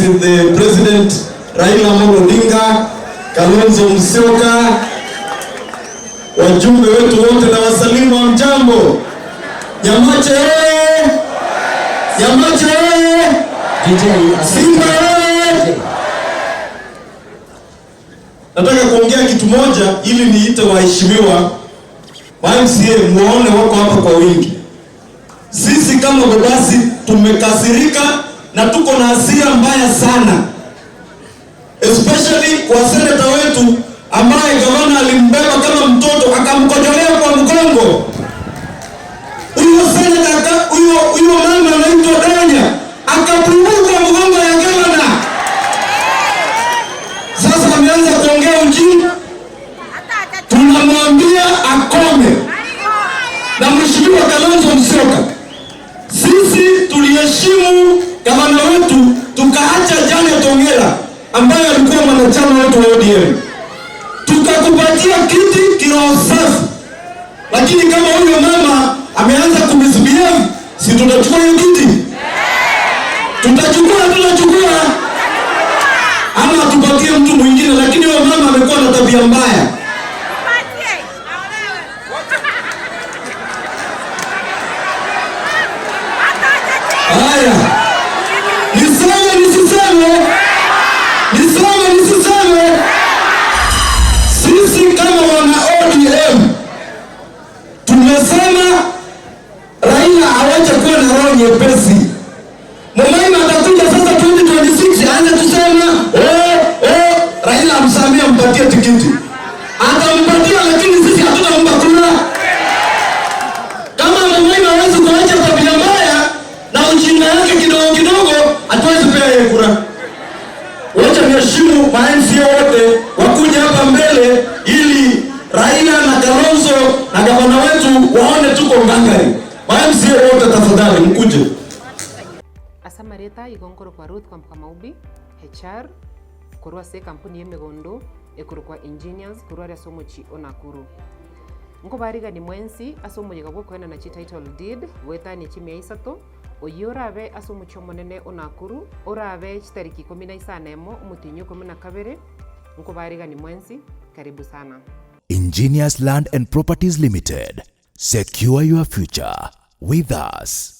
the President Raila, Kalonzo Musyoka, wajumbe wetu wote na wasalimu wa mjambo. Nyamache! Nyamache! Simba! Nataka kuongea kitu moja ili niite waheshimiwa MCA muone wako hapa kwa wingi. Sisi kama Babasi tumekasirika na tuko na hasira mbaya sana. Especially kwa seneta wetu ambaye gavana alimbeba kama mtoto akamkojolea kwa mgongo. Huyo seneta huyo mama anaitwa Donya akapunguka kwa mgongo ya gavana. Sasa ameanza kuongea ujinga. Tunamwambia akome. Na mheshimiwa Kalonzo Musyoka, sisi tuliheshimu gavana wetu tukaacha Janet Ongera ambaye alikuwa mwanachama wetu wa ODM. Tukakupatia kiti kiroho safi. Lakini kama huyo mama ameanza kumisbehave, si tutachukua hiyo kiti? Tutachukua. Ama tupatie mtu mwingine, lakini huyo mama amekuwa na tabia mbaya. Haya. Niseme. Sisi kama wana ODM tumesema Raila awache kuwa na roho nyepesi. Mamaima atakuja sasa 2026 aanze tusema Raila amsamia mpatie tikiti. Atampatia, lakini sisi hatutampa kura. Kama mamaima hawezi kuacha tabia mbaya na ujinga yake kidogo hatuwezi pea yeye kura. Wacha niheshimu MCA wote wakuja hapa mbele ili Raila na Kalonzo na gavana wetu waone tuko ngangari. MCA wote tafadhali mkuje. Asamareta igongoro kwa Ruth kwa Mkamaubi, HR, kurwa se kampuni yemegondo, ekurukwa engineers, kurwa ya somo chi onakuru. Nko bariga ni mwensi, asomo yegabwo kwena na chi title deed, weta ni chimia isato, oyurabe asomo chomonene onakuru, orabe chitariki 14 umutinyo 12, nko bariga ni mwensi, karibu sana. Engineers Land and Properties Limited. Secure your future with us.